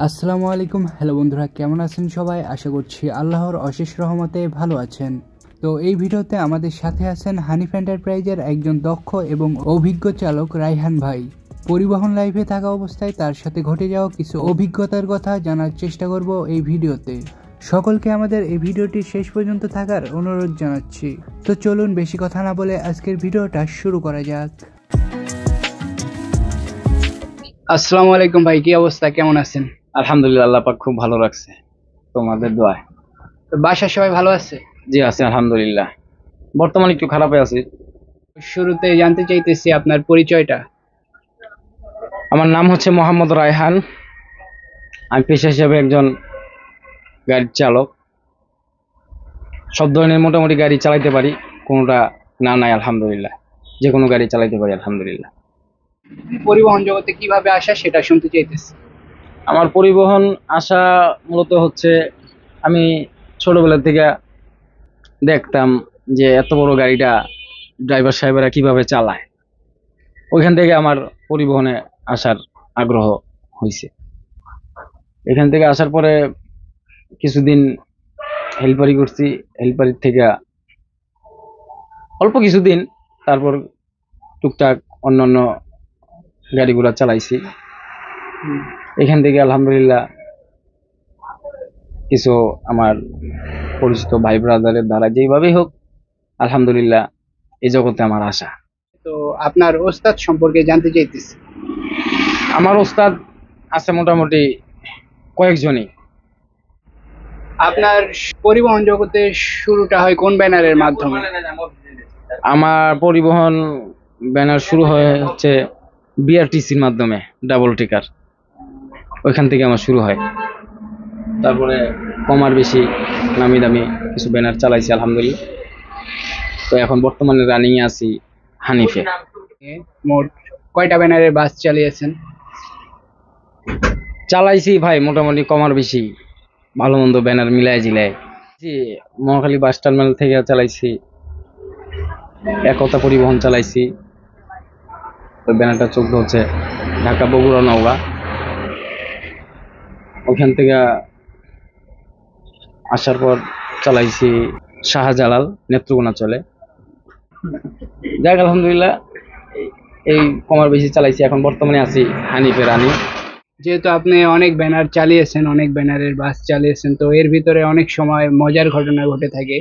আসসালামু আলাইকুম। হ্যালো বন্ধুরা, কেমন আছেন সবাই? আশা করছি আল্লাহর অশেষ রহমতে ভালো আছেন। তো এই ভিডিওতে আমাদের সাথে আছেন হানিফ এন্টারপ্রাইজের একজন দক্ষ এবং অভিজ্ঞ চালক রায়হান ভাই। পরিবহন লাইফে থাকা অবস্থায় তার সাথে ঘটে যাওয়া কিছু অভিজ্ঞতার কথা জানার চেষ্টা করব এই ভিডিওতে। সকলকে আমাদের এই ভিডিওটি শেষ পর্যন্ত থাকার অনুরোধ জানাচ্ছি। তো চলুন বেশি কথা না বলে আজকের ভিডিওটা শুরু করা যাক। আসসালামু আলাইকুম ভাই, কি অবস্থা, কেমন আছেন? আলহামদুলিল্লাহ, আল্লাহ পাক খুব ভালো রাখছে তোমাদের দোয়ায়। তো বাসার সবাই ভালো আছে? জি আছে আলহামদুলিল্লাহ। বর্তমানে একটু খারাপে আছি। শুরুতে জানতে চাইতেছি আপনার পরিচয়টা। আমার নাম হচ্ছে মোহাম্মদ রায়হান। আমি পেশা হিসেবে একজন গাড়ির চালক। সব ধরনের মোটামুটি গাড়ি চালাইতে পারি, কোনোটা না নাই আলহামদুলিল্লাহ। যে কোনো গাড়ি চালাইতে পারি আলহামদুলিল্লাহ। পরিবহন জগতে কিভাবে আসা সেটা শুনতে চাইতেছি। আমার পরিবহন আসা মূলত হচ্ছে, আমি ছোটবেলা থেকে দেখতাম যে এত বড় গাড়িটা ড্রাইভার সাহেবেরা কিভাবে চালায়। ওইখান থেকে আমার পরিবহনে আসার আগ্রহ হয়েছে। এখান থেকে আসার পরে কিছুদিন হেল্পারি করছি। হেল্পারির থেকে অল্প কিছুদিন, তারপর টুকটাক অন্যান্য গাড়িগুলা চালাইছি। এখান থেকে আলহামদুলিল্লাহ কিছু আমার পরিচিত ভাই ব্রাদারের দ্বারা যেইভাবেই হোক আলহামদুলিল্লাহ এই জগতে আমার আশা। তো আপনার ওস্তাদ সম্পর্কে জানতে চাইতেছি। আমার ওস্তাদ আছে মোটামুটি কয়েকজনই। আপনার পরিবহন জগতে শুরুটা হয় কোন ব্যানারের মাধ্যমে? আমার পরিবহন ব্যানার শুরু হচ্ছে বিআরটিসির মাধ্যমে, ডাবল টিকার। ওইখান থেকে আমার শুরু হয়। তারপরে কমার বেশি নামি দামি কিছু ব্যানার চালাইছি আলহামদুলিল্লাহ। তো এখন বর্তমানে রানিং আছি হানিফে। মোট কয়টা ব্যানারের বাস চালিয়েছেন? চালাইছি ভাই মোটামুটি কমার বেশি ভালো মন্দ ব্যানার মিলাই জিলাই। মহাখালী বাস টার্মিনাল থেকে চালাইছি, একতা পরিবহন চালাইছি। তো ব্যানারটা চলতে হচ্ছে ঢাকা বগুড়া নওগাঁ। ওখান থেকে আসার পর চালাইছি শাহজালাল নেত্রকোনা চলে। যাক আলহামদুলিল্লাহ এই কমার বেশি চালাইছি। এখন বর্তমানে আছি হানিফে রানি। যেহেতু আপনি অনেক ব্যানার চালিয়েছেন, অনেক ব্যানারের বাস চালিয়েছেন, তো এর ভিতরে অনেক সময় মজার ঘটনা ঘটে থাকে।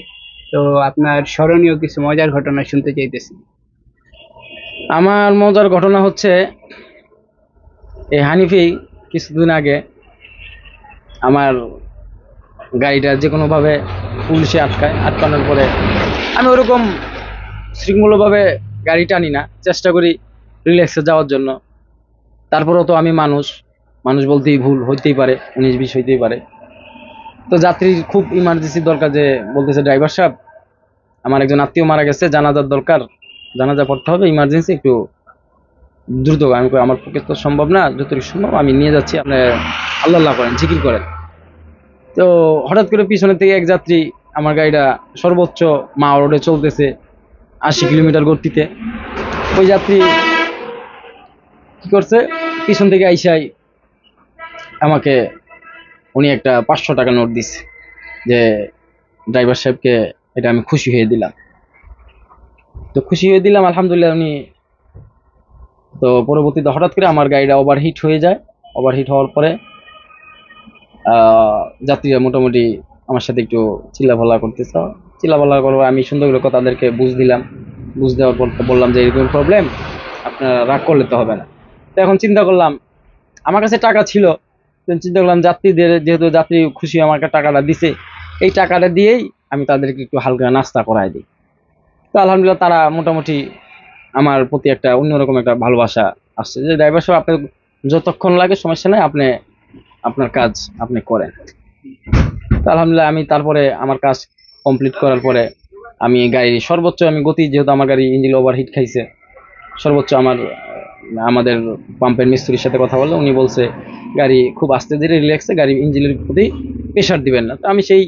তো আপনার স্মরণীয় কিছু মজার ঘটনা শুনতে চাইতেছি। আমার মজার ঘটনা হচ্ছে, এই হানিফে কিছুদিন আগে আমার গাড়িটা যে কোনোভাবে পুলিশে আটকানোর পরে আমি ওরকম শৃঙ্খলভাবে গাড়ি টানি না, চেষ্টা করি রিল্যাক্সে যাওয়ার জন্য। তারপরেও তো আমি মানুষ, মানুষ বলতেই ভুল হইতেই পারে, 19-20 হইতেই পারে। তো যাত্রীর খুব ইমার্জেন্সি দরকার, যে বলতেছে ড্রাইভার সাহেব আমার একজন আত্মীয় মারা গেছে, জানাজার দরকার, জানাজা পড়তে হবে, ইমার্জেন্সি, একটু দ্রুত। আমি আমার পক্ষে তো সম্ভব না, যতটুকু সম্ভব আমি নিয়ে যাচ্ছি, আপনি আল্লাহ আল্লাহ করেন, জিকির করেন। তো হঠাৎ করে পিছনের থেকে এক যাত্রী, আমার গাড়িটা সর্বোচ্চ মা রোডে চলতেছে 80 কিলোমিটার গতিতে। ওই যাত্রী কি করছে, পিছন থেকে আইসাই আমাকে উনি একটা 500 টাকা নোট দিচ্ছে, যে ড্রাইভার সাহেবকে এটা আমি খুশি হয়ে দিলাম। তো খুশি হয়ে দিলাম আলহামদুলিল্লাহ উনি। তো পরবর্তীতে হঠাৎ করে আমার গাড়িটা ওভারহিট হয়ে যায়। ওভারহিট হওয়ার পরে যাত্রীরা মোটামুটি আমার সাথে একটু চিল্লাফাল্লা করতেছে। চিল্লাফাল্লা করার আমি সুন্দর করে তাদেরকে বুঝ দিলাম। বুঝ দেওয়ার পর বললাম যে এরকম প্রবলেম, আপনারা রাগ করলে তো হবে না। তো এখন চিন্তা করলাম, আমার কাছে টাকা ছিল, চিন্তা করলাম যাত্রীদের, যেহেতু যাত্রী খুশি আমাকে টাকাটা দিছে, এই টাকাটা দিয়েই আমি তাদেরকে একটু হালকা নাস্তা করাই দিই। তো আলহামদুলিল্লাহ তারা মোটামুটি আমার প্রতি একটা অন্যরকম একটা ভালোবাসা আসছে, যে ড্রাইভার সাহেব আপনার যতক্ষণ লাগে সমস্যা নেই, আপনি আপনার কাজ আপনি করেন। তো আলহামদুলিল্লাহ আমি তারপরে আমার কাজ কমপ্লিট করার পরে আমি গাড়ির সর্বোচ্চ আমি গতি, যেহেতু আমার গাড়ি ইঞ্জিন ওভারহিট খাইছে, সর্বোচ্চ আমাদের পাম্পের মিস্ত্রির সাথে কথা বললে উনি বলছে গাড়ি খুব আস্তে ধীরে রিল্যাক্সে, গাড়ি ইঞ্জিনের প্রতি প্রেশার দিবেন না। তো আমি সেই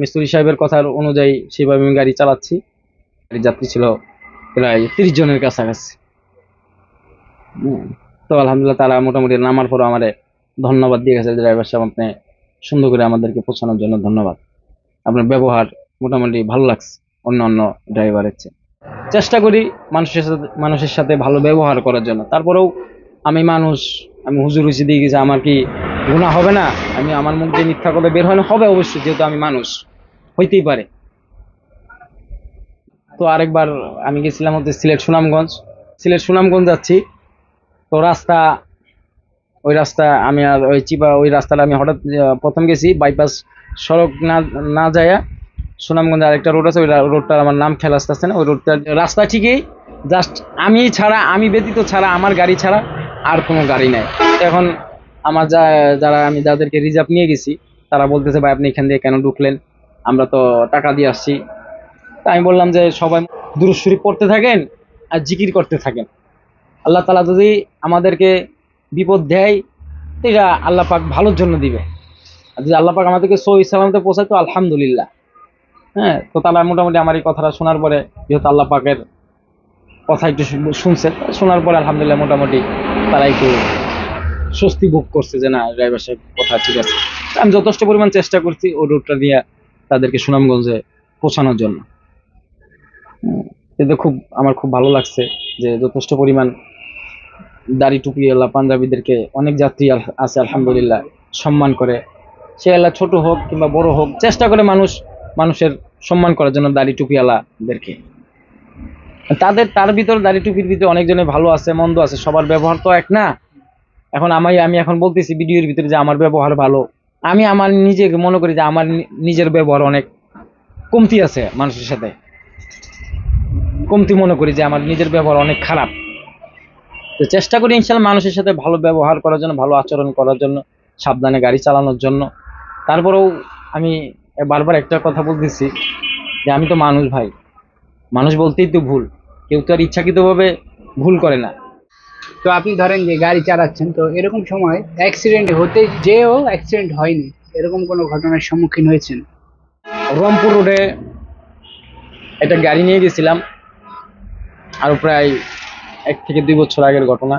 মিস্ত্রি সাহেবের কথার অনুযায়ী সেভাবে আমি গাড়ি চালাচ্ছি। গাড়ির যাত্রী ছিল প্রায় 30 জনের কাছাকাছি। তো আলহামদুলিল্লাহ তারা মোটামুটি নামার পর আমারে ধন্যবাদ দিয়ে গেছে ড্রাইভার সাহেব, আপনি সুন্দর করে আমাদেরকে পৌঁছানোর জন্য ধন্যবাদ। আপনার ব্যবহার মোটামুটি ভালো লাগছে অন্য অন্য ড্রাইভারের চেয়ে। চেষ্টা করি মানুষের সাথে ভালো ব্যবহার করার জন্য। তারপরেও আমি মানুষ, আমি হুজুর হুজুর দিয়ে গেছি, আমার কি গুনাহ হবে না? আমার মুখ দিয়ে মিথ্যা কথা বের হয় না? হবে অবশ্যই, যেহেতু আমি মানুষ, হইতেই পারে। তো আরেকবার আমি গেছিলাম হচ্ছে সিলেট সুনামগঞ্জ যাচ্ছি। তো ওই রাস্তা আমি আর ওই রাস্তাটা আমি হঠাৎ প্রথম গেছি বাইপাস সড়ক না না যায়া সুনামগঞ্জে আরেকটা রোড আছে, ওই রোডটার আমার নাম খেয়াল আসতেছে না। ওই রোডটার রাস্তা ঠিকই, জাস্ট আমি ব্যতীত ছাড়া, আমার গাড়ি ছাড়া আর কোনো গাড়ি নাই। এখন আমার আমি যাদেরকে রিজার্ভ নিয়ে গেছি তারা বলতেছে, ভাই আপনি এখান দিয়ে কেন ঢুকলেন? আমরা তো টাকা দিয়ে আসছি। তা আমি বললাম যে সবাই দুরূদ শরীফ পড়তে থাকেন আর জিকির করতে থাকেন। আল্লাহ তাআলা যদি আমাদেরকে বিপদ দেয় তো এটা আল্লাহ পাক ভালোর জন্য দিবে, আর যদি আল্লাহ পাক আমাদেরকে সহি সালামতে পৌঁছায় তো আলহামদুলিল্লাহ। হ্যাঁ, তো তারা মোটামুটি আমার এই কথাটা শোনার পরে, যেহেতু আল্লাহ পাকের কথা একটু শুনছে, শোনার পরে আলহামদুলিল্লাহ মোটামুটি তারা একটু স্বস্তি ভোগ করছে যে না, ড্রাইভার সাহেব কথা ঠিক আছে। আমি যথেষ্ট পরিমাণ চেষ্টা করছি ওই রুটটা দিয়ে তাদেরকে সুনামগঞ্জে পৌঁছানোর জন্য। কিন্তু আমার খুব ভালো লাগছে যে যথেষ্ট পরিমাণ দাড়ি টুপিওয়ালা পাঞ্জাবিদেরকে অনেক যাত্রী আছে আলহামদুলিল্লাহ সম্মান করে। সে এলাকা ছোট হোক কিংবা বড় হোক, চেষ্টা করে মানুষের সম্মান করার জন্য দাড়ি টুপিওয়ালাদেরকে। তার ভিতরে দাড়ি টুপির ভিতরে অনেকজনের ভালো আছে, মন্দ আছে, সবার ব্যবহার তো এক না। এখন আমি এখন বলতেছি ভিডিওর ভিতরে যে আমার ব্যবহার ভালো, আমি আমার নিজেকে মনে করি যে আমার নিজের ব্যবহার অনেক কমতি আছে, মানুষের সাথে কমতি মনে করি যে আমার নিজের ব্যবহার অনেক খারাপ। তো চেষ্টা করি ইনশাল্লাহ মানুষের সাথে ভালো ব্যবহার করার জন্য, ভালো আচরণ করার জন্য, সাবধানে গাড়ি চালানোর জন্য। তারপরেও আমি বারবার একটা কথা বলতেছি যে আমি তো মানুষ ভাই, মানুষ বলতেই তো ভুল, কেউ তো আর ইচ্ছাকৃতভাবে ভুল করে না। তো আপনি ধরেন যে গাড়ি চালাচ্ছেন, তো এরকম সময় অ্যাক্সিডেন্ট হতে যেও অ্যাক্সিডেন্ট হয়নি, এরকম কোনো ঘটনার সম্মুখীন হয়েছেন? রংপুর রোডে একটা গাড়ি নিয়ে গেছিলাম, আরো প্রায় 1 থেকে 2 বছর আগের ঘটনা।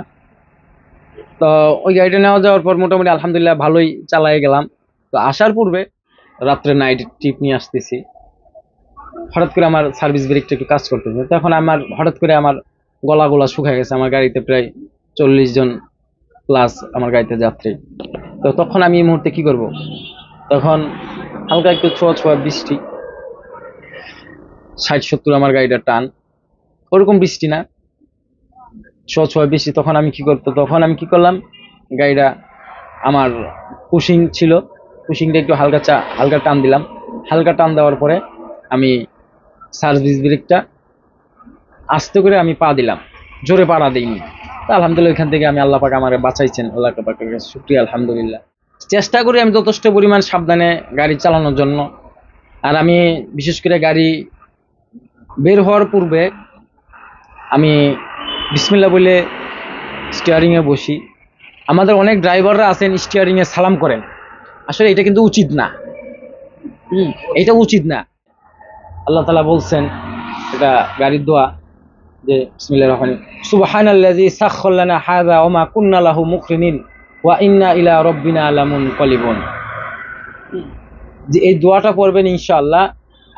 তো ওই গাড়িটা নেওয়া যাওয়ার পর মোটামুটি আলহামদুলিল্লাহ ভালোই চালাই গেলাম। তো আসার পূর্বে রাত্রে নাইট ট্রিপ নিয়ে আসতেছি, হঠাৎ করে আমার সার্ভিস ব্রেকটা একটু কাজ করতেছে। তখন হঠাৎ করে আমার গলা শুকিয়ে গেছে। আমার গাড়িতে প্রায় 40 জন প্লাস আমার গাড়িতে যাত্রী। তো তখন আমি এই মুহূর্তে কি করব? তখন হালকা একটু ছোঁয়া বৃষ্টি, 60-70 আমার গাড়িটা টান, ওরকম বৃষ্টি না, ছোঁয়া বৃষ্টি। তখন আমি কি করলাম, গাড়িটা আমার পুশিং ছিল, পুশিংটা একটু হালকা টান দিলাম। হালকা টান দেওয়ার পরে আমি সার্ভিস ব্রেকটা আস্তে করে আমি পা দিলাম, জোরে পাড়া দিইনি। আলহামদুলিল্লাহ ওইখান থেকে আমি আল্লাহ পাক আমাকে বাঁচাইছেন, আল্লাহ পাকের কাছে শুকরিয়া আলহামদুলিল্লাহ। চেষ্টা করি আমি যথেষ্ট পরিমাণ সাবধানে গাড়ি চালানোর জন্য। আর আমি বিশেষ করে গাড়ি বের হওয়ার পূর্বে আমি বিসমিল্লাহ বলে স্টিয়ারিংয়ে বসি। আমাদের অনেক ড্রাইভাররা আছেন স্টিয়ারিংয়ে সালাম করেন, আসলে এটা কিন্তু উচিত না। এটা উচিত না। আল্লাহ তাআলা বলছেন, এটা গাড়ির দোয়া, যে বিসমিল্লাহির রহমানির রহিম, সুবহানাল্লাযী সাখখারা লানা হাযা ওয়া মা কুন্না লাহু মুকরিনিন ওয়া ইন্না ইলা রাব্বিনা লামুনকালিবুন। যে এই দোয়াটা পড়বেন ইনশাআল্লাহ,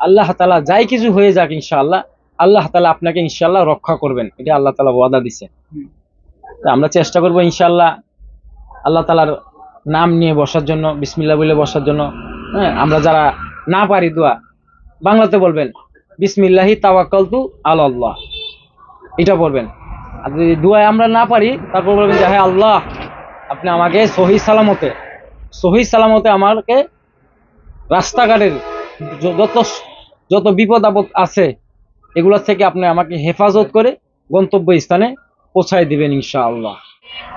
আল্লাহ তাআলা যাই কিছু হয়ে যাক ইনশাআল্লাহ, আল্লাহ তাআলা আপনাকে ইনশাআল্লাহ রক্ষা করবেন, এটা আল্লাহ তাআলা ওয়াদা দিয়েছেন। আমরা চেষ্টা করব ইনশাআল্লাহ আল্লাহ তাআলার নাম নিয়ে বসার জন্য, বিসমিল্লাহ বলে বসার জন্য। হ্যাঁ, আমরা যারা না পারি দোয়া বাংলাতে বলবেন বিসমিল্লাহি তাওয়াক্কালতু আলাল্লাহ, এটা বলবেন। আর যদি দোয়ায় আমরা না পারি তারপর বলবেন যে হ্যাঁ আল্লাহ, আপনি আমাকে সহি সালামতে আমাকে রাস্তাঘাটের যত বিপদ আপদ আছে এগুলোর থেকে আপনি আমাকে হেফাজত করে গন্তব্য স্থানে পৌঁছায় দিবেন ইনশাআল্লাহ।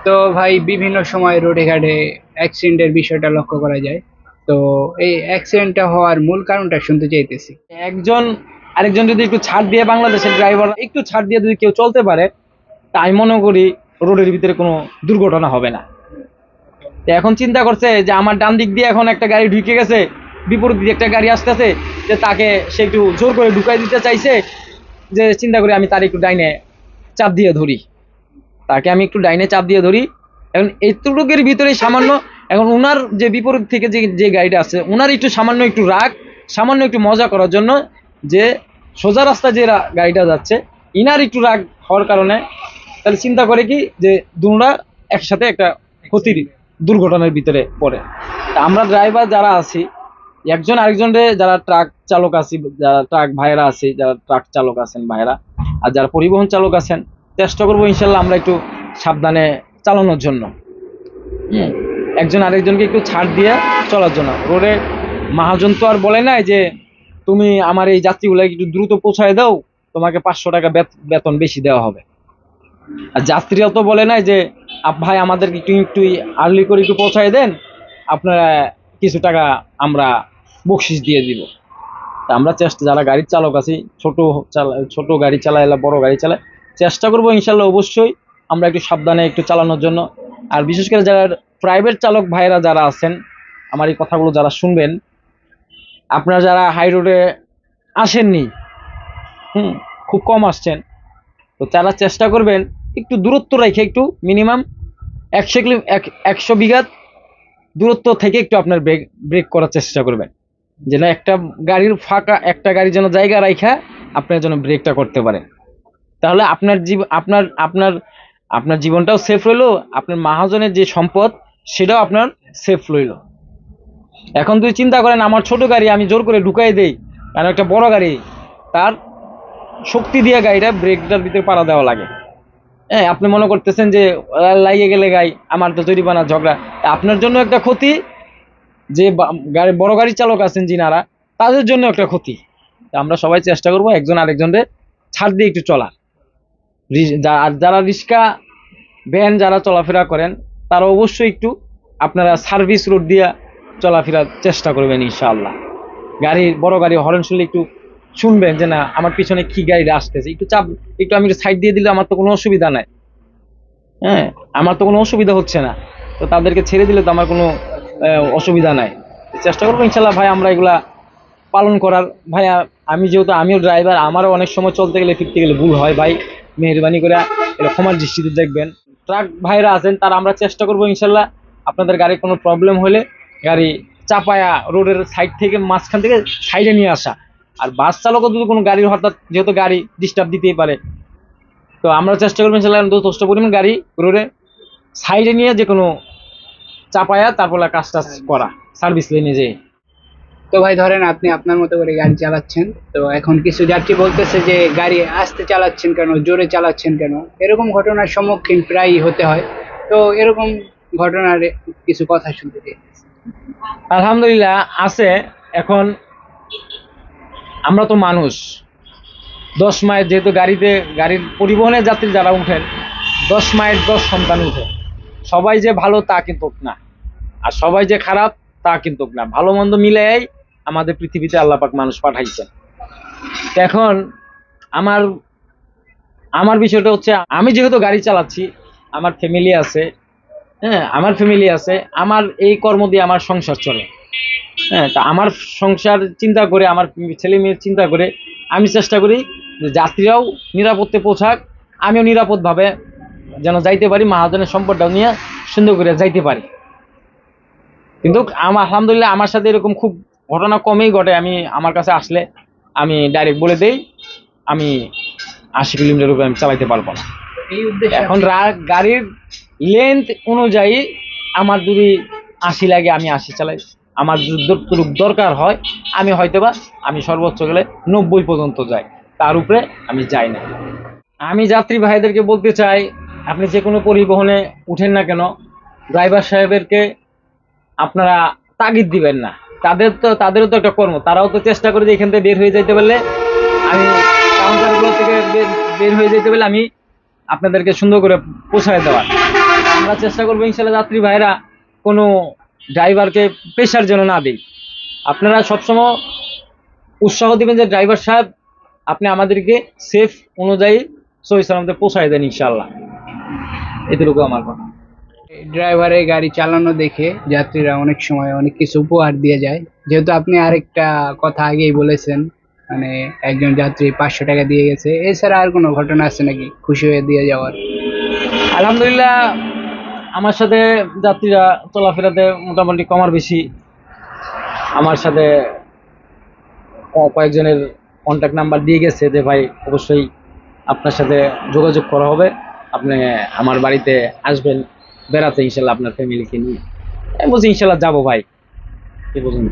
তো ভাই, বিভিন্ন সময় রোডে ঘাটে অ্যাক্সিডেন্টের বিষয়টা লক্ষ্য করা যায়। তো এই অ্যাক্সিডেন্টটা হওয়ার মূল কারণটা শুনতে চাইতেছি। একজন আরেকজন যদি একটু ছাড় দিয়ে, বাংলাদেশের ড্রাইভার একটু ছাড় দিয়ে যদি কেউ চলতে পারে, তা আমি মনে করি রোডের ভিতরে কোনো দুর্ঘটনা হবে না। তো এখন চিন্তা করছে যে আমার ডান দিক দিয়ে এখন একটা গাড়ি ঢুকে গেছে, বিপরীত দিকে একটা গাড়ি আসতেছে, যে তাকে সে একটু জোর করে ঢুকাই দিতে চাইছে, যে চিন্তা করি আমি তার একটু ডাইনে চাপ দিয়ে ধরি, এখন এইটুকুর ভিতরে সামান্য, এখন উনার যে বিপরীত থেকে যে যে গাড়িটা আছে উনার একটু সামান্য একটু রাগ, সামান্য একটু মজা করার জন্য যে সোজা রাস্তা যে গাড়িটা যাচ্ছে ইনার একটু রাগ হওয়ার কারণে তাহলে চিন্তা করে কি যে দুটা একসাথে একটা ক্ষতির দুর্ঘটনার ভিতরে পড়ে। তা আমরা ড্রাইভার যারা আছি একজন আরেকজনের, যারা ট্রাক চালক আছি, যারা ট্রাক ভাইয়েরা আছি, যারা ট্রাক চালক আছেন ভাইয়েরা, আর যারা পরিবহন চালক আছেন, চেষ্টা করবো ইনশাল্লাহ আমরা একটু সাবধানে চালানোর জন্য। একজন আরেকজনকে একটু ছাড় দিয়ে চলার জন্য। রোডে মহাজন তো আর বলে নাই যে তুমি আমার এই যাত্রীগুলো একটু দ্রুত পৌঁছায় দাও, তোমাকে 500 টাকা বেতন বেশি দেওয়া হবে। আর যাত্রীরাও তো বলে নাই যে ভাই আমাদেরকে একটু একটু আর্লি করে একটু পৌঁছায় দেন, আপনারা কিছু টাকা আমরা বকশিস দিয়ে দিব। তা আমরা চেষ্টা, যারা গাড়ির চালক আছি, ছোট গাড়ি চালায়, বড় গাড়ি চালায়, চেষ্টা করবো ইনশাল্লাহ অবশ্যই আমরা একটু সাবধানে একটু চালানোর জন্য। আর বিশেষ করে যারা প্রাইভেট চালক ভাইরা যারা আছেন, আমার এই কথাগুলো যারা শুনবেন, আপনারা যারা হাই রোডে আসেননি, খুব কম আসছেন, তো তারা চেষ্টা করবেন একটু দূরত্ব রেখে, একটু মিনিমাম 100 বিঘা দূরত্ব থেকে একটু আপনার ব্রেক করার চেষ্টা করবেন, যেন একটা গাড়ির ফাঁকা একটা গাড়ি যেন জায়গা রাখা আপনার জন্য ব্রেকটা করতে পারেন। তাহলে আপনার জীবনটাও সেফ রইলো, আপনার মহাজনের যে সম্পদ সেটাও আপনার সেফ রইলো। এখন তুই চিন্তা করেন, আমার ছোট গাড়ি আমি জোর করে ঢুকাই দেই, কারণ একটা বড় গাড়ি তার শক্তি দিয়ে গাড়িটা ব্রেকটার ভিতরে পাড়া দেওয়া লাগে। হ্যাঁ, আপনি মনে করতেছেন যে লাগিয়ে গেলে গাই আমার তো জরিমানা ঝগড়া, আপনার জন্য একটা ক্ষতি, যে বড় গাড়ি চালক আছেন যিনারা, তাদের জন্য একটা ক্ষতি। আমরা সবাই চেষ্টা করবো একজন আরেকজনের ছাড় দিয়ে একটু চলা। আর যারা রিক্সা ভ্যান যারা চলাফেরা করেন তারা অবশ্যই একটু আপনারা সার্ভিস রোড দিয়ে চলাফেরার চেষ্টা করবেন ইনশাআল্লাহ। বড় গাড়ি হরেন শুনলে একটু শুনবেন যে না আমার পিছনে কি গাড়িটা আসতেছে, একটু আমি সাইড দিয়ে দিলে আমার তো কোনো অসুবিধা নাই। হ্যাঁ, আমার তো কোনো অসুবিধা হচ্ছে না, তো তাদেরকে ছেড়ে দিলে তো আমার কোনো অসুবিধা নাই। চেষ্টা করবো ইনশাল্লাহ ভাই আমরা এগুলা পালন করার। ভাই আমি যেহেতু আমিও ড্রাইভার, আমারও অনেক সময় চলতে গেলে ফিরতে গেলে ভুল হয়, ভাই মেহরবানি করে এটা ক্ষমার দৃষ্টিতে দেখবেন। ট্রাক ভাইরা আছেন তারা আমরা চেষ্টা করবো ইনশাল্লাহ আপনাদের গাড়ির কোনো প্রবলেম হলে গাড়ি চাপায়া রোডের সাইড থেকে মাঝখান থেকে সাইডে নিয়ে আসা। আর বাস চালকও যদি কোনো গাড়ির হঠাৎ, যেহেতু গাড়ি ডিস্টার্ব দিতেই পারে, তো আমরা চেষ্টা করবো ইনশাল্লাহ যথেষ্ট পরিমাণ গাড়ি রোডে সাইডে নিয়ে যে কোনো চাপায়া তারপর কাজটা করা, সার্ভিস লেনে যেয়ে। তো ভাই ধরেন আপনি আপনার মতো করে গাড়ি চালাচ্ছেন, তো এখন কিছু যাত্রী বলতেছে যে গাড়ি আস্তে চালাচ্ছেন কেন, জোরে চালাচ্ছেন কেন, এরকম ঘটনার সম্মুখীন প্রায়ই হতে হয়। তো এরকম ঘটনার কিছু কথা শুনতে চাই। আলহামদুলিল্লাহ আছে। এখন আমরা তো মানুষ, 10 মাইল যেহেতু গাড়ির পরিবহনের যাত্রী যারা উঠেন 10 মাইল 10 সন্তান উঠে, সবাই যে ভালো তা কিন্তু না, আর সবাই যে খারাপ তা কিন্তু না, ভালো মন্দ মিলেই আমাদের পৃথিবীতে আল্লাহ পাক মানুষ পাঠাইছেন। এখন আমার বিষয়টা হচ্ছে, আমি যেহেতু গাড়ি চালাচ্ছি, আমার ফ্যামিলি আছে, হ্যাঁ আমার ফ্যামিলি আছে, আমার এই কর্ম দিয়ে আমার সংসার চলে। হ্যাঁ, তা আমার সংসার চিন্তা করে, আমার ছেলে মেয়ের চিন্তা করে আমি চেষ্টা করি যে যাত্রীরাও নিরাপদে পৌঁছাক, আমিও নিরাপদভাবে যেন যাইতে পারি, মহাজনের সম্পদটা নিয়ে সুন্দর করে যাইতে পারি। কিন্তু আলহামদুলিল্লাহ আমার সাথে এরকম খুব ঘটনা কমই ঘটে। আমার কাছে আসলে আমি ডাইরেক্ট বলে দেই আমি 80 কিলোমিটার উপরে আমি চালাইতে পারবো না। এখন গাড়ির লেন্থ অনুযায়ী আমার যদি 80 লাগে আমি 80 চালাই, আমার যতটুকু দরকার হয় আমি সর্বোচ্চ গেলে 90 পর্যন্ত যাই, তার উপরে আমি যাই না। আমি যাত্রী ভাইদেরকে বলতে চাই, আপনি যে কোনো পরিবহনে উঠেন না কেন, ড্রাইভার সাহেবেরকে আপনারা তাগিদ দিবেন না। তাদেরও তো একটা কর্ম, তারাও তো চেষ্টা করে যে এখান থেকে বের হয়ে যেতে পারলে, আমি কাউন্টারগুলো থেকে বের হয়ে যেতে পারলে আমি আপনাদেরকে সুন্দর করে পৌঁছায় দেওয়ার। আমরা চেষ্টা করবো ইনশাল্লাহ যাত্রী ভাইরা কোনো ড্রাইভারকে প্রেশার যেন না দিই। আপনারা সবসময় উৎসাহ দিবেন যে ড্রাইভার সাহেব আপনি আমাদেরকে সেফ অনুযায়ী সহি সালামতে পৌঁছায় দেন ইনশাল্লাহ। এটুকু আমার কথা। ড্রাইভারের গাড়ি চালানো দেখে যাত্রীরা অনেক সময় অনেক কিছু উপহার দিয়ে যায়, যেহেতু আপনি আরেকটা কথা আগেই বলেছেন, মানে একজন যাত্রী 500 টাকা দিয়ে গেছে, এছাড়া আর কোনো ঘটনা আছে নাকি খুশি হয়ে দিয়ে যাওয়ার? আলহামদুলিল্লাহ আমার সাথে যাত্রীরা চলাফেরাতে মোটামুটি কমার বেশি আমার সাথে কয়েকজনের কন্ট্যাক্ট নাম্বার দিয়ে গেছে যে ভাই অবশ্যই আপনার সাথে যোগাযোগ করা হবে, আপনি আমার বাড়িতে আসবেন বেড়াতে ইনশাল্লাহ আপনার ফ্যামিলিকে নিয়ে। আমি বলছি ইনশাল্লাহ যাবো ভাই, কি বলুন।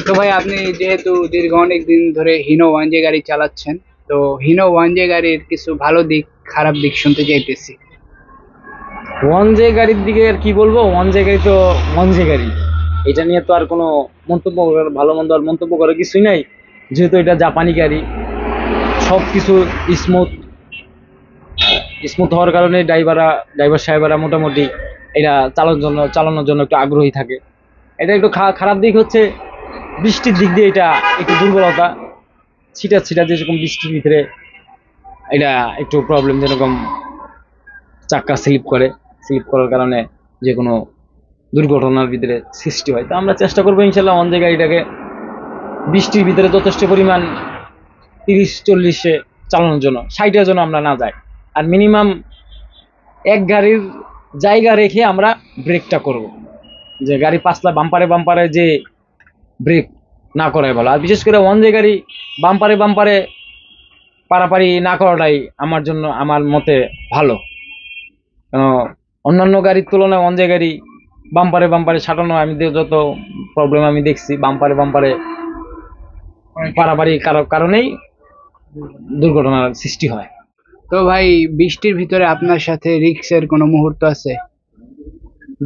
তো ভাই আপনি যেহেতু দীর্ঘ অনেক দিন ধরে হিনো ওয়ানজে গাড়ি চালাচ্ছেন, তো হিনো ওয়ানজে গাড়ির কিছু ভালো দিক খারাপ দিক শুনতে চাইতেছি। ওয়ান জে গাড়ির দিকে আর কি বলবো, ওয়ান জে গাড়ি তো ওয়ান জে গাড়ি, এটা নিয়ে তো আর কোনো ভালো মন্দ আর মন্তব্য করার কিছুই নাই। যেহেতু এটা জাপানি গাড়ি, সব কিছু স্মুথ স্মুথ হওয়ার কারণে ড্রাইভার সাহেবরা মোটামুটি এটা চালানোর জন্য একটু আগ্রহী থাকে। এটা একটু খারাপ দিক হচ্ছে বৃষ্টির দিক দিয়ে এটা একটু দুর্বলতা, ছিটা যেরকম বৃষ্টির ভিতরে এটা একটু প্রবলেম, যেরকম চাক্কা স্লিপ করার কারণে যে কোনো দুর্ঘটনার ভিতরে সৃষ্টি হয়। তো আমরা চেষ্টা করবো ইনশাল্লাহ ওয়ান জে গাড়িটাকে বৃষ্টির ভিতরে যথেষ্ট পরিমাণ 30-40-এ চালানোর জন্য, 60-এর জন্য আমরা না যাই। আর মিনিমাম এক গাড়ির জায়গা রেখে আমরা ব্রেকটা করব, যে গাড়ি পাঁচলা বাম্পারে যে ব্রেক না করাই ভালো। আর বিশেষ করে ওয়ান জে গাড়ি বাম্পারে পারাপারি না করাটাই আমার মতে ভালো। কেন অন্যান্য গাড়ির তুলনায় ওয়ান জে গাড়ি বাম্পারে সাটানো আমি যত প্রবলেম আমি দেখছি, বাম্পারে পারাপারি কারণেই দুর্ঘটনার সৃষ্টি হয়। তো ভাই বৃষ্টির ভিতরে আপনার সাথে রিক্সের কোনো মুহূর্ত আছে?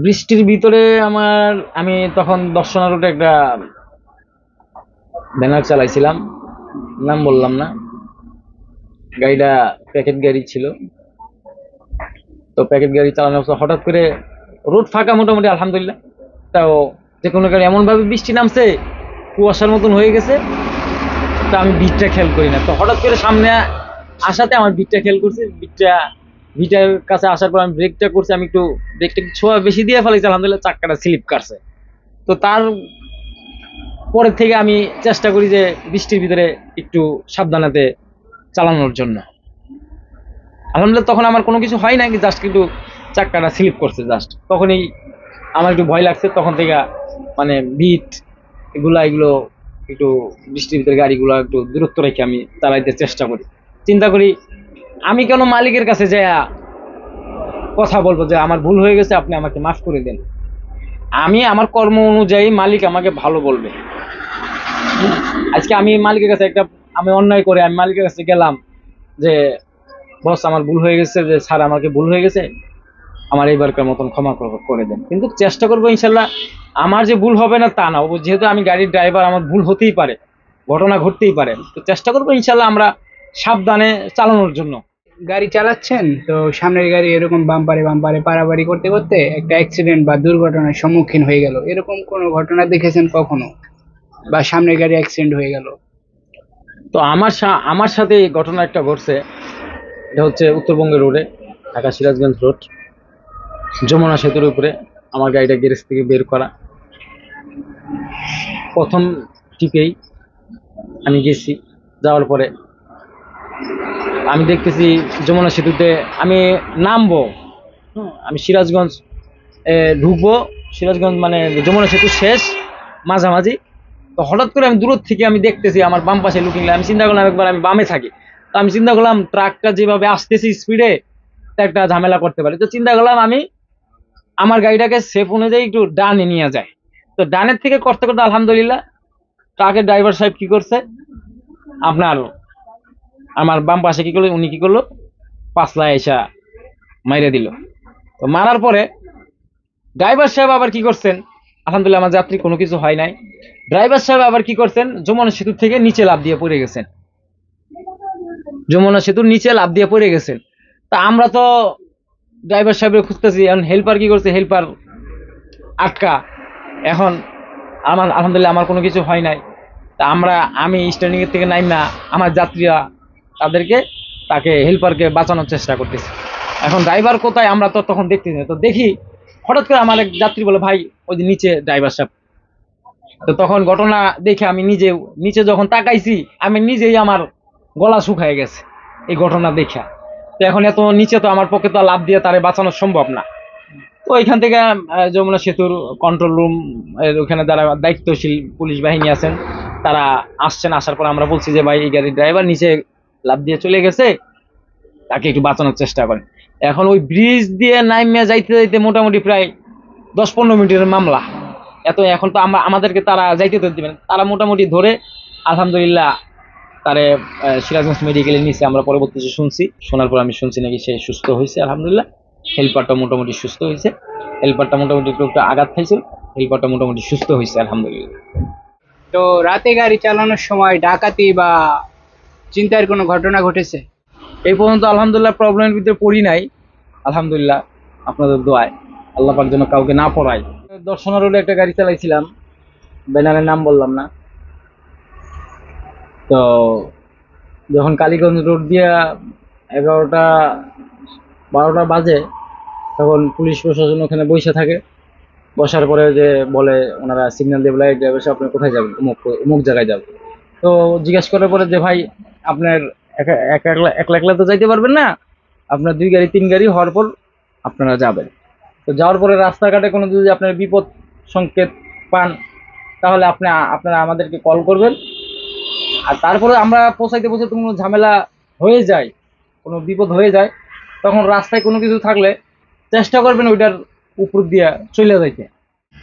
বৃষ্টির ভিতরে আমি তখন দর্শনা রোডে একটা ব্যানার চালাইছিলাম, নাম বললাম না, গাড়িটা প্যাকেট গাড়ি ছিল। তো প্যাকেট গাড়ি চালানোর পর হঠাৎ করে রোড ফাঁকা মোটামুটি আলহামদুলিল্লাহ, তাও যে কোনো গাড়ি এমনভাবে বৃষ্টি নামছে কুয়াশার মতন হয়ে গেছে, তো আমি বিটটা খেয়াল করি না। তো হঠাৎ করে সামনে আসাতে আমার বিটটা খেয়াল করছি, বিটার কাছে আসার পর আমি ব্রেকটা করছি, আমি একটু ব্রেকটা ছোঁয়া বেশি দিয়ে ফেলেছি, আলহামদুলিল্লাহ চাক্কাটা স্লিপ কাটছে। তো তার পরের থেকে আমি চেষ্টা করি যে বৃষ্টির ভিতরে একটু সাবধানতে চালানোর জন্য। আলহামদুলিল্লাহ তখন আমার কোনো কিছু হয় না, জাস্ট একটু চাক্কাটা স্লিপ করছে, জাস্ট তখনই আমার একটু ভয় লাগছে। তখন থেকে মানে বিট এগুলো একটু বৃষ্টির ভিতরে গাড়িগুলো একটু দূরত্ব রেখে আমি চালাইতে চেষ্টা করি। চিন্তা করি আমি কেন মালিকের কাছে যাই কথা বলবো যে আমার ভুল হয়ে গেছে, আপনি আমাকে মাফ করে দেন। আমি আমার কর্ম অনুযায়ী মালিক আমাকে ভালো বলবে। আজকে আমি মালিকের কাছে আমি অন্যায় করে আমি মালিকের কাছে গেলাম যে বস আমার ভুল হয়ে গেছে, যে স্যার আমাকে ভুল হয়ে গেছে, আমার এইবারকার মতন ক্ষমা করে দেন। কিন্তু চেষ্টা করবো ইনশাল্লাহ আমার যে ভুল হবে না তা না, যেহেতু আমি গাড়ির ড্রাইভার আমার ভুল হতেই পারে, ঘটনা ঘটতেই পারে, তো চেষ্টা করবো ইনশাল্লাহ আমরা সাবধানে চালানোর জন্য। গাড়ি চালাচ্ছেন তো সামনের গাড়ি এরকম বাম্পারে পারাপারি করতে করতে একটা অ্যাক্সিডেন্ট বা দুর্ঘটনার সম্মুখীন হয়ে গেল, এরকম কোনো ঘটনা দেখেছেন কখনো, বা সামনের গাড়ি অ্যাক্সিডেন্ট হয়ে গেল? তো আমার সাথে এই ঘটনা একটা ঘটছে। এটা হচ্ছে উত্তরবঙ্গের রোডে, ঢাকা সিরাজগঞ্জ রোড, যমুনা সেতুর উপরে আমার গাড়িটা গ্যারেজ থেকে বের করা। প্রথম টিপেই আমি গেছি, যাওয়ার পরে আমি দেখতেছি যমুনা সেতুতে আমি নামবো, আমি সিরাজগঞ্জ ঢুকবো, সিরাজগঞ্জ মানে যমুনা সেতু শেষ মাঝামাঝি। তো হঠাৎ করে আমি দূর থেকে আমি দেখতেছি আমার বাম পাশে লুকিং লাইট, আমি চিন্তা করলাম একবার আমি বামে থাকি, তো আমি চিন্তা করলাম ট্রাকটা যেভাবে আসতেছি স্পিডে একটা ঝামেলা করতে পারে। তো চিন্তা করলাম আমি আমার গাড়িটাকে সেফ অনুযায়ী একটু ডানে নিয়ে যায়। তো ডানের থেকে করতে করতে আলহামদুলিল্লাহ ট্রাকের ড্রাইভার সাহেব কি করছে, আমার বাম পাশে কি করলো, উনি কি করলো পাঁচলায় এসা মাইরে দিল। তো মারার পরে ড্রাইভার সাহেব আবার কি করছেন, আলহামদুলিল্লাহ আমার যাত্রী কোনো কিছু হয় নাই, ড্রাইভার সাহেব আবার কি করছেন যমুনা সেতু থেকে নিচে লাফ দিয়ে পড়ে গেছেন, যমুনা সেতুর নিচে লাফ দিয়ে পড়ে গেছেন। তা আমরা তো ড্রাইভার সাহেবের খুঁজতেছি, এখন হেল্পার কি করছে, হেল্পার আটকা। এখন আলহামদুলিল্লাহ আমার কোনো কিছু হয় নাই। তা আমি স্ট্যান্ডিং এর থেকে নাইম না, আমার যাত্রীরা তাকে হেল্পারকে বাঁচানোর চেষ্টা করতেছে। এখন ড্রাইভার কোথায় আমরা তো তখন দেখতেছি না। তো দেখি হঠাৎ করে আমার এক যাত্রী বলে ভাই ওই যে নিচে ড্রাইভার সাহেব। তো তখন ঘটনা দেখে আমি নিচে যখন তাকাইছি, আমি নিজেই আমার গলা শুকায় গেছে এই ঘটনা দেখা। তো এখন এত নিচে তো আমার পক্ষে তো লাভ দিয়ে তারে বাঁচানো সম্ভব না। তো ওইখান থেকে যমুনা সেতুর কন্ট্রোল রুম এর ওখানে যারা দায়িত্বশীল পুলিশ বাহিনী আছেন তারা আসছেন। আসার পর আমরা বলছি যে ভাই এই গাড়ির ড্রাইভার নিচে লাফ দিয়ে চলে গেছে, তাকে একটু বাঁচানোর চেষ্টা করেন। এখন ওই ব্রিজ দিয়ে নাইমিয়া যাইতে যাইতে মোটামুটি প্রায় 10-15 মিনিটের মামলা। এখন তো আমাদেরকে তারা যাইতে তো দিবেন, তারা মোটামুটি ধরে আলহামদুলিল্লাহ তারে সিরাজগঞ্জ মেডিকেলে নিচে আমরা পরবর্তীতে শুনছি, শোনার পর আমি শুনছি নাকি সে সুস্থ হয়েছে আলহামদুলিল্লাহ। হেল্পারটা মোটামুটি সুস্থ হয়েছে, হেল্পারটা মোটামুটি একটু একটু আঘাত খাইছিল, হেল্পারটা মোটামুটি সুস্থ হয়েছে আলহামদুলিল্লাহ। তো রাতে গাড়ি চালানোর সময় ডাকাতি বা চিন্তার কোনো ঘটনা ঘটেছে? এই পর্যন্ত আলহামদুলিল্লাহ প্রবলেমের ভিতরে পড়ি নাই আলহামদুলিল্লাহ, আপনাদের দোয়ায় আল্লাহ পাক যেন কাউকে না পড়ায়। দর্শনা রোডে একটা গাড়ি চালাইছিলাম, ব্যানারের নাম বললাম না। তো যখন কালীগঞ্জ রোড দিয়া 11টা-12টা বাজে তখন পুলিশ প্রশাসন ওখানে বসে থাকে। বসার পরে যে বলে ওনারা সিগন্যাল দিয়ে বলে ড্রাইভার সাহেব আপনি কোথায় যাবেন, অমুক অমুক জায়গায় যাবেন। তো জিজ্ঞাসা করার পরে যে ভাই আপনার একলা একলা তো যাইতে পারবেন না, আপনার 2 গাড়ি 3 গাড়ি হওয়ার পর আপনারা যাবেন। তো যাওয়ার পরে রাস্তাঘাটে কোনো যদি আপনার বিপদ সংকেত পান তাহলে আপনারা আমাদেরকে কল করবেন। আর তারপরে আমরা পৌঁছাইতে কোনো ঝামেলা হয়ে যায়, কোনো বিপদ হয়ে যায়, তখন রাস্তায় কোনো কিছু থাকলে চেষ্টা করবেন ওইটার উপর দিয়ে চলে যাইতে।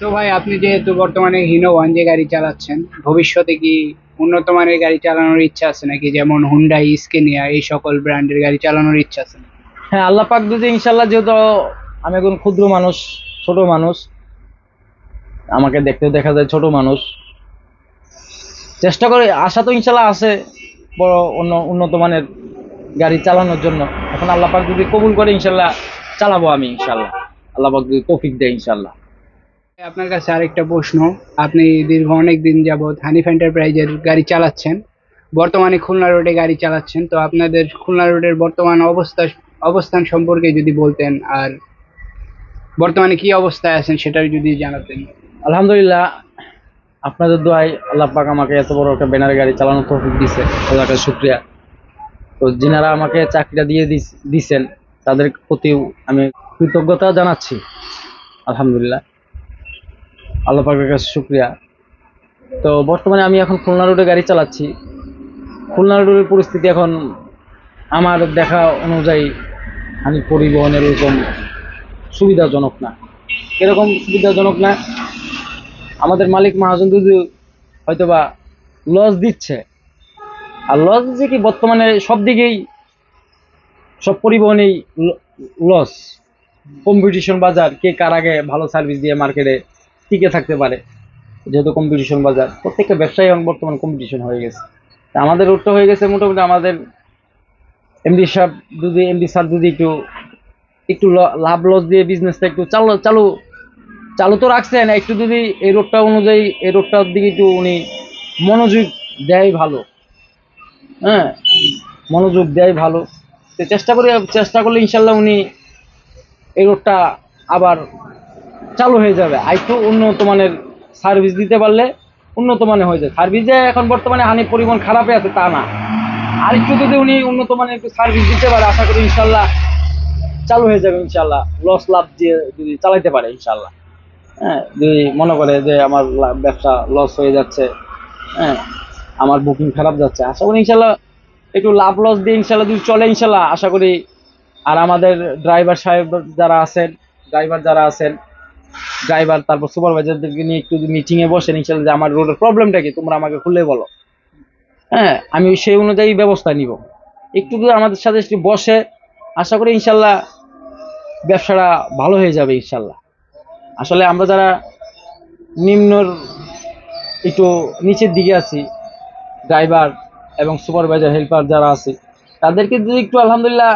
তো ভাই আপনি যেহেতু বর্তমানে হিনো ওয়ানজে গাড়ি চালাচ্ছেন, ভবিষ্যতে কি উন্নত মানের গাড়ি চালানোর ইচ্ছা আছে নাকি, যেমন হুন্ডাই, স্কেনিয়া এই সকল ব্র্যান্ডের গাড়ি চালানোর ইচ্ছা আছে? হ্যাঁ, আল্লাহ পাক যদি ইনশাল্লাহ, যেহেতু আমি এখন ক্ষুদ্র মানুষ, ছোট মানুষ, আমাকে দেখতে দেখা যায় ছোট মানুষ, চেষ্টা করে আশা তো ইনশাল্লাহ আছে বড় উন্নত মানের গাড়ি চালানোর জন্য। এখন আল্লাহ পাক যদি কবুল করে ইনশাল্লাহ চালাবো আমি ইনশাল্লাহ, আল্লাহ পাক যদি তৌফিক দেয় ইনশাল্লাহ। আপনার কাছে আরেকটা প্রশ্ন, আপনি দীর্ঘ অনেক দিন যাবৎ হানিফ এন্টারপ্রাইজের গাড়ি চালাচ্ছেন, বর্তমানে খুলনা রোডে গাড়ি চালাচ্ছেন, তো আপনাদের খুলনা রোডের বর্তমান অবস্থান সম্পর্কে যদি বলতেন, আর বর্তমানে কি অবস্থায় আছেন সেটা যদি জানাতেন। আলহামদুলিল্লাহ, আপনাদের দোয়ায় আল্লাহ পাক আমাকে এত বড় একটা ব্যানার গাড়ি চালানোর তৌফিক দিছে, আল্লাহর কাছে শুকরিয়া। তো যিনারা আমাকে চাকরিটা দিয়ে দিছেন তাদের প্রতিও আমি কৃতজ্ঞতা জানাচ্ছি আলহামদুলিল্লাহ, আল্লাহ পাকের কাছে শুকরিয়া। তো বর্তমানে আমি এখন খুলনা রোডে গাড়ি চালাচ্ছি। খুলনা রোডের পরিস্থিতি এখন আমার দেখা অনুযায়ী হানিফ পরিবহনের এরকম সুবিধাজনক না। এরকম সুবিধাজনক না, আমাদের মালিক মহাজন যদি হয়তোবা লস দিচ্ছে, আর লস দিচ্ছে কি বর্তমানে সব দিকেই, সব পরিবহনেই লস। কম্পিটিশন বাজার, কে কার আগে ভালো সার্ভিস দিয়ে মার্কেটে টিকে থাকতে পারে, যেহেতু কম্পিটিশন বাজার, প্রত্যেকটা ব্যবসায়ী এখন বর্তমান কম্পিটিশন হয়ে গেছে। আমাদের রোডটা হয়ে গেছে মোটামুটি, আমাদের এমডি স্যার যদি একটু একটু লাভ লস দিয়ে বিজনেসটা একটু চালু তো রাখছেন, একটু যদি এই রোডটা অনুযায়ী এই রোডটার দিকে একটু উনি মনোযোগ দেয় ভালো, হ্যাঁ মনোযোগ দেয় ভালো, তো চেষ্টা করলে ইনশাল্লাহ উনি এই রোডটা আবার চালু হয়ে যাবে। আর একটু উন্নত মানের সার্ভিস দিতে পারলে উন্নত মানের হয়ে যায়। সার্ভিস যে এখন বর্তমানে হানিফ পরিবহন খারাপে আছে তা না, আর একটু যদি উনি উন্নত মানের একটু সার্ভিস দিতে পারে আশা করি ইনশাল্লাহ চালু হয়ে যাবে ইনশাল্লাহ, লস লাভ দিয়ে যদি চালাইতে পারে ইনশাল্লাহ। হ্যাঁ, যদি মনে করে যে আমার ব্যবসা লস হয়ে যাচ্ছে, হ্যাঁ আমার বুকিং খারাপ যাচ্ছে, আশা করি ইনশাল্লাহ একটু লাভ লস দিয়ে ইনশাল্লাহ যদি চলে ইনশাল্লাহ আশা করি। আর আমাদের ড্রাইভার সাহেব যারা আছেন ড্রাইভার তারপর সুপারভাইজারদেরকে নিয়ে একটু মিটিংয়ে বসেন ইনশাল্লাহ, যে আমার রোডের প্রবলেমটা কি তোমরা আমাকে খুলে বলো, হ্যাঁ আমি সেই অনুযায়ী ব্যবস্থা নিব। একটু যদি আমাদের সাথে একটু বসে আশা করি ইনশাল্লাহ ব্যবসাটা ভালো হয়ে যাবে ইনশাল্লাহ। আসলে আমরা যারা নিম্নর একটু নিচের দিকে আছি, ড্রাইভার এবং সুপারভাইজার হেল্পার যারা আছে, তাদেরকে যদি একটু আলহামদুলিল্লাহ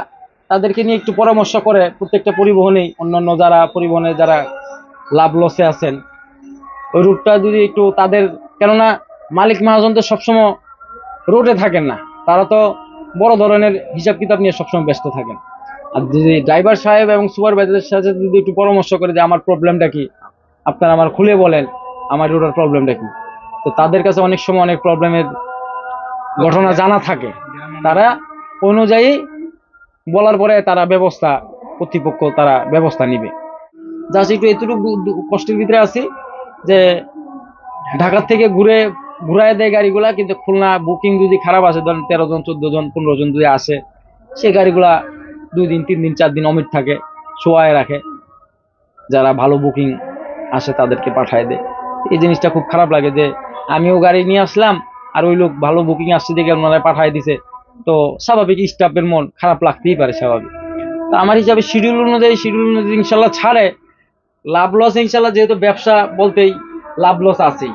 তাদেরকে নিয়ে একটু পরামর্শ করে প্রত্যেকটা পরিবহনেই, অন্যান্য যারা পরিবহনে যারা লাভ লসে আছেন, ওই রুটটা যদি একটু তাদের, কেননা মালিক মহাজন তো সবসময় রোডে থাকেন না, তারা তো বড় ধরনের হিসাব কিতাব নিয়ে সবসময় ব্যস্ত থাকেন। আর যদি ড্রাইভার সাহেব এবং সুপারভাইজারের সাথে যদি একটু পরামর্শ করে যে আমার প্রবলেমটা কি, আপনারা আমার খুলে বলেন আমার রোডের প্রবলেমটা কি, তো তাদের কাছে অনেক সময় অনেক প্রবলেমের ঘটনা জানা থাকে, তারা অনুযায়ী বলার পরে তারা কর্তৃপক্ষ তারা ব্যবস্থা নিবে। জাস্ট একটু এতটুকু কষ্টের ভিতরে আছি যে ঢাকা থেকে ঘুরায় দেয় গাড়িগুলা, কিন্তু খুলনা বুকিং যদি খারাপ আসে, ধরেন 13 জন 14 জন 15 জন যদি আসে, সেই গাড়িগুলা 2 দিন 3 দিন 4 দিন অমিট থাকে, শোয়ায় রাখে। যারা ভালো বুকিং আসে তাদেরকে পাঠায় দেয়। এই জিনিসটা খুব খারাপ লাগে যে আমিও গাড়ি নিয়ে আসলাম আর ওই লোক ভালো বুকিং আসছে দেখে ওনারা পাঠায় দিছে। তো স্বাভাবিক স্টাফের মন খারাপ লাগতেই পারে, স্বাভাবিক। তো আমার হিসাবে শিডিউল অনুযায়ী ইনশাল্লাহ ছাড়ে, লাভ লস ইনশাল্লাহ, যেহেতু ব্যবসা বলতেই লাভ লস আছেই।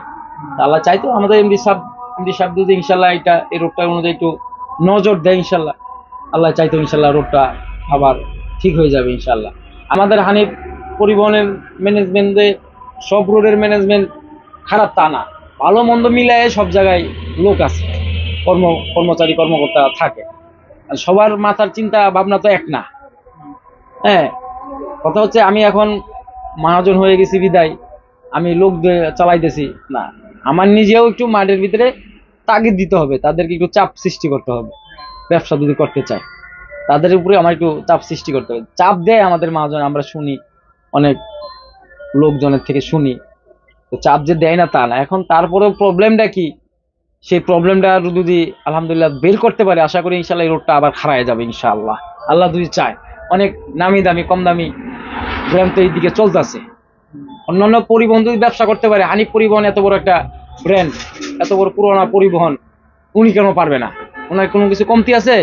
আল্লাহ চাইতো আমাদের এমডি সাহেব যদি ইনশাল্লাহ এই রোডটা অনুযায়ী একটু নজর দেয়, ইনশাল্লাহ আল্লাহ চাইতো ইনশাল্লাহ রোডটা আবার ঠিক হয়ে যাবে ইনশাল্লাহ। আমাদের হানিফ পরিবহনের ম্যানেজমেন্টে সব রোডের ম্যানেজমেন্ট খারাপ তা না, ভালো মন্দ মিলায়ে সব জায়গায় লোক আছে, কর্মচারী কর্মকর্তা থাকে। আর সবার মাথার চিন্তা ভাবনা তো এক না। হ্যাঁ, কথা হচ্ছে আমি এখন মহাজন হয়ে গেছি বিদায় আমি লোক চালাইতেছি না, আমার নিজেও একটু মাঠের ভিতরে তাগিদ দিতে হবে, তাদেরকে একটু চাপ সৃষ্টি করতে হবে। ব্যবসা যদি করতে চায় তাদের উপরে আমার একটু চাপ সৃষ্টি করতে হবে। চাপ দেয় আমাদের মহাজন, আমরা শুনি, অনেক লোকজনের থেকে শুনি। তো চাপ যে দেয় না তা না, এখন তারপরেও প্রবলেমটা কি, সেই প্রবলেমটা যদি আলহামদুলিল্লাহ বের করতে পারে, আশা করি ইনশাল্লাহ এই রোডটা আবার খারায় যাবে ইনশাআল্লাহ। আল্লাহ যদি চায়। অনেক নামি দামি কম দামি ব্র্যান্ড তো এইদিকে চলতেছে। অন্যান্য পরিবহন যদি ব্যবসা করতে পারে, হানিফ পরিবহন এত বড় একটা ব্র্যান্ড, এত বড় পুরোনো পরিবহন, উনি কেন পারবে না? ওনার কোনো কিছু কমতি আছে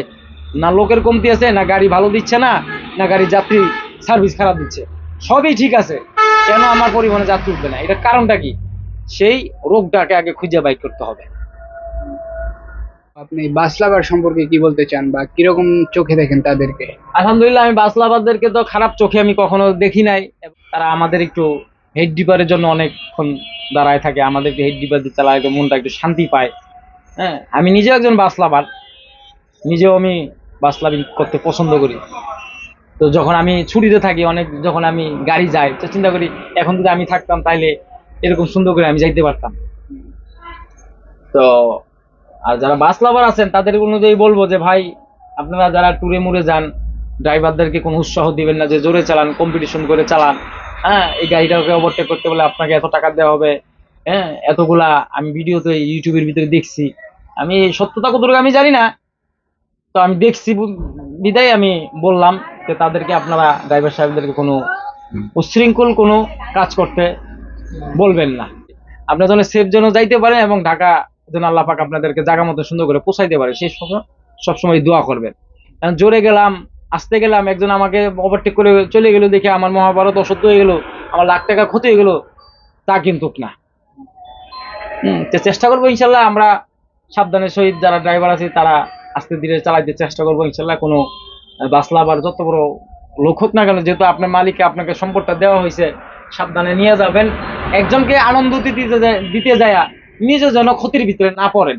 না? লোকের কমতি আছে না? গাড়ি ভালো দিচ্ছে না? না গাড়ির যাত্রী সার্ভিস খারাপ দিচ্ছে? সবই ঠিক আছে, কেন আমার পরিবহনে যাত্রী উঠবে না? এটার কারণটা কি? সেই রোগটাকে আগে খুঁজে বাইর করতে হবে। আপনি বাস লাভার সম্পর্কে কি বলতে চান বা কিরকম চোখে দেখেন তাদেরকে? আলহামদুলিল্লাহ, আমি বাস লাভারদেরকে তো খারাপ চোখে আমি কখনো দেখি নাই। তারা আমাদের একটু হেড ডিপারের জন্য অনেকক্ষণ দাঁড়ায় থাকে, আমাদেরকে হেড ডিপার দিয়ে চালায়, তো মনটা একটু শান্তি পায়। হ্যাঁ, আমি নিজেও একজন বাস লাভার, নিজেও আমি বাস লাভিং করতে পছন্দ করি। তো যখন আমি ছুটিতে থাকি অনেক, যখন আমি গাড়ি যাই, তো চিন্তা করি এখন যদি আমি থাকতাম তাহলে এরকম সুন্দর করে আমি যাইতে পারতাম। তো আর যারা বাস লাভার আছেন তাদের অনুযায়ী বলবো যে ভাই, আপনারা যারা ট্যুরে মুড়ে যান, ড্রাইভারদেরকে কোনো উৎসাহ দিবেন না যে জোরে চালান, কম্পিটিশন করে চালান। হ্যাঁ, এই গাড়িটাকে ওভারটেক করতে বলে আপনাকে এত টাকা দেওয়া হবে। হ্যাঁ, এতগুলা আমি ভিডিওতে ইউটিউবের ভিতরে দেখছি, আমি সত্যতা কতটুকু আমি জানি না, তো আমি দেখছি বিদায় আমি বললাম যে তাদেরকে আপনারা ড্রাইভার সাহেবদেরকে কোনো উচ্ছৃঙ্খল কোনো কাজ করতে বলবেন না। আপনার জন্য সেফ জন্য যাইতে পারেন এবং ঢাকা যেন আল্লাহ পাক আপনাদেরকে জায়গা মতো সুন্দর করে পৌঁছাইতে পারে, সেই সবসময় দোয়া করবেন। কারণ জোরে গেলাম, আসতে গেলাম, একজন আমাকে ওভারটেক করে চলে গেল, দেখে আমার মহাভারত অসত্য হয়ে গেল, আমার লাখ টাকা ক্ষতি হয়ে গেল, তা কিন্তু না। তো চেষ্টা করবো ইনশাল্লাহ আমরা সাবধানের সহিত, যারা ড্রাইভার আছে তারা আস্তে ধীরে চালাইতে চেষ্টা করবো ইনশাল্লাহ। কোনো বাস লাভার যত বড় লোক হোক না কেন, যেহেতু আপনার মালিককে আপনাকে সম্পদটা দেওয়া হয়েছে, সাবধানে নিয়ে যাবেন। একজনকে আনন্দ দিতে যায় নিজে যেন ক্ষতির ভিতরে না পড়েন।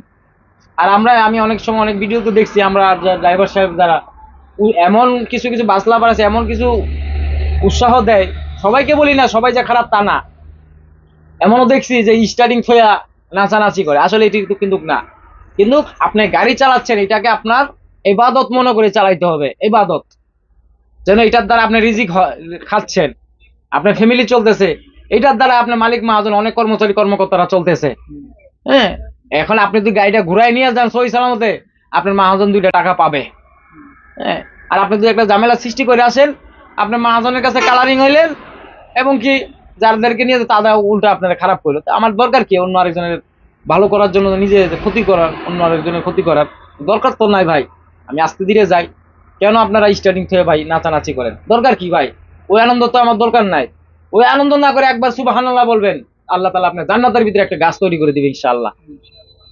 আর আমি অনেক সময় অনেক ভিডিও তো দেখছি, আমরা ড্রাইভার সাহেব যারা এমন কিছু কিছু বাস লাভার আছে, এমন কিছু উৎসাহ দেয়, সবাইকে বলি না সবাই যে খারাপ তা না, এমনও দেখছি যে স্টার্টিং ফয়া নাচানাচি করে, আসলে এটি কিন্তু না। কিন্তু আপনি গাড়ি চালাচ্ছেন, এটাকে আপনার ইবাদত মনে করে চালাইতে হবে, ইবাদত, যেন এটার দ্বারা আপনি রিজিক খাচ্ছেন, আপনার ফ্যামিলি চলতেছে, এটার দ্বারা আপনার মালিক মহাজন অনেক কর্মচারী কর্মকর্তারা চলতেছে। হ্যাঁ, এখন আপনি যদি গাড়িটা ঘুরাই নিয়ে যান সহি সালামতে, আপনার মহাজন 2টা টাকা পাবে। হ্যাঁ, আর আপনি যদি একটা ঝামেলা সৃষ্টি করে আসেন, আপনার মহাজনের কাছে কালারিং হইলেন, এবং কি যাদেরকে নিয়ে তারা উল্টা আপনারা খারাপ করলো। আমার দরকার কি অন্য আরেকজনের ভালো করার জন্য নিজে ক্ষতি করার, অন্য আরেকজনের ক্ষতি করার দরকার তো নাই ভাই। আমি আস্তে ধীরে যাই, কেন আপনারা স্টার্টিং থেকে ভাই নাচানাচি করেন? দরকার কি ভাই? ওই আনন্দ তো আমার দরকার নাই। ওই আনন্দ না করে একবার সুবহানাল্লাহ বলবেন, আল্লাহ তাআলা আপনার জান্নাতের ভিতরে একটা গাছ তৈরি করে দিবে ইনশাআল্লাহ।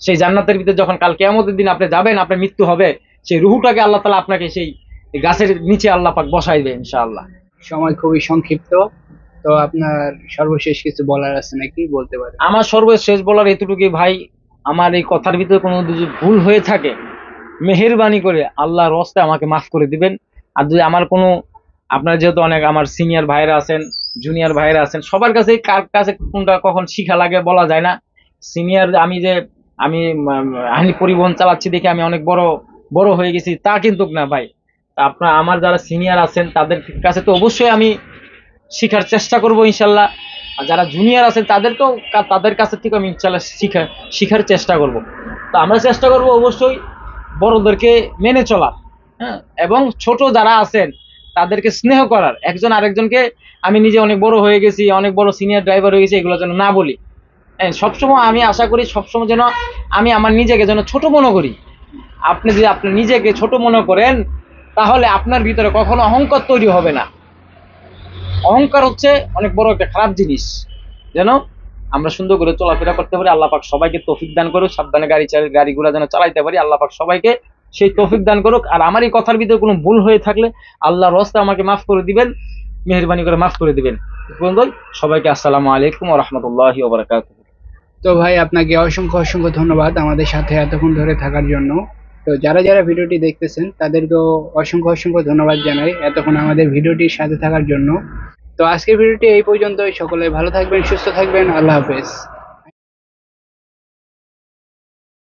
সেই জান্নাতের ভিতরে যখন কাল কিয়ামতের দিন আপনি যাবেন, আপনার মৃত্যু হবে, সেই রুহুটাকে আল্লাহ তাআলা আপনাকে সেই গাছের নিচে আল্লাহ পাক বসাইবে ইনশাআল্লাহ। সময় খুবই সংক্ষিপ্ত, তো আপনার সর্বশেষ কিছু বলার আছে নাকি, বলতে পারেন। আমার সর্বশেষ বলার এতটুকুই ভাই, আমার এই কথার ভিতরে কোনো যদি ভুল হয়ে থাকে, মেহেরবানি করে আল্লাহর রাস্তায় আমাকে মাফ করে দিবেন। আর যদি আমার কোনো, আপনার যেহেতু অনেক আমার সিনিয়র ভাইরা আছেন, জুনিয়র ভাইরা আছেন, সবার কাছে কার কাছে কোনটা কখন শিখা লাগে বলা যায় না। সিনিয়র আমি হানিফ পরিবহন চালাচ্ছি দেখে আমি অনেক বড় বড় হয়ে গেছি তা কিন্তু না ভাই। তা আমার যারা সিনিয়র আছেন তাদের কাছে তো অবশ্যই আমি শিখার চেষ্টা করব ইনশাল্লাহ। আর যারা জুনিয়র আছে তাদেরকেও তাদের কাছে থেকে আমি ইনশাল্লাহ শিখার চেষ্টা করব। তো আমরা চেষ্টা করব অবশ্যই বড়দেরকে মেনে চলার, হ্যাঁ, এবং ছোট যারা আছেন তাদেরকে স্নেহ করার। একজন আরেকজনকে আমি নিজে অনেক বড় হয়ে গেছি, অনেক বড় সিনিয়র ড্রাইভার হয়ে গেছি, এগুলো যেন না বলি। হ্যাঁ, সবসময় আমি আশা করি সবসময় যেন আমি আমার নিজেকে যেন ছোট মনে করি। আপনি যদি আপনি নিজেকে ছোট মনে করেন তাহলে আপনার ভিতরে কখনো অহংকার তৈরি হবে না। অহংকার হচ্ছে অনেক বড় একটা খারাপ জিনিস। যেন আমরা সুন্দর করে চলাফেরা করতে পারি, আল্লাহ পাক সবাইকে তৌফিক দান করুক। সাবধানে গাড়িগুলো যেন চালাইতে পারি, আল্লাহ পাক সবাইকে সেই তৌফিক দান করুক। আর আমার এই কথার ভিতরে কোনো ভুল হয়ে থাকলে আল্লাহর রাস্তায় আমাকে মাফ করে দিবেন, মেহেরবানি করে মাফ করে দিবেন। সবাইকে আসসালামু আলাইকুম ওয়া রাহমাতুল্লাহি ওয়া বারাকাতুহু। তো ভাই আপনাকে অসংখ্য অসংখ্য ধন্যবাদ আমাদের সাথে এতক্ষণ ধরে থাকার জন্য। তো যারা যারা ভিডিওটি দেখতেছেন তাদেরকেও অসংখ্য অসংখ্য ধন্যবাদ জানাই এতক্ষণ আমাদের ভিডিওটির সাথে থাকার জন্য। তো আজকের ভিডিওটি এই পর্যন্তই। সকলে ভালো থাকবেন, সুস্থ থাকবেন। আল্লাহ হাফেজ।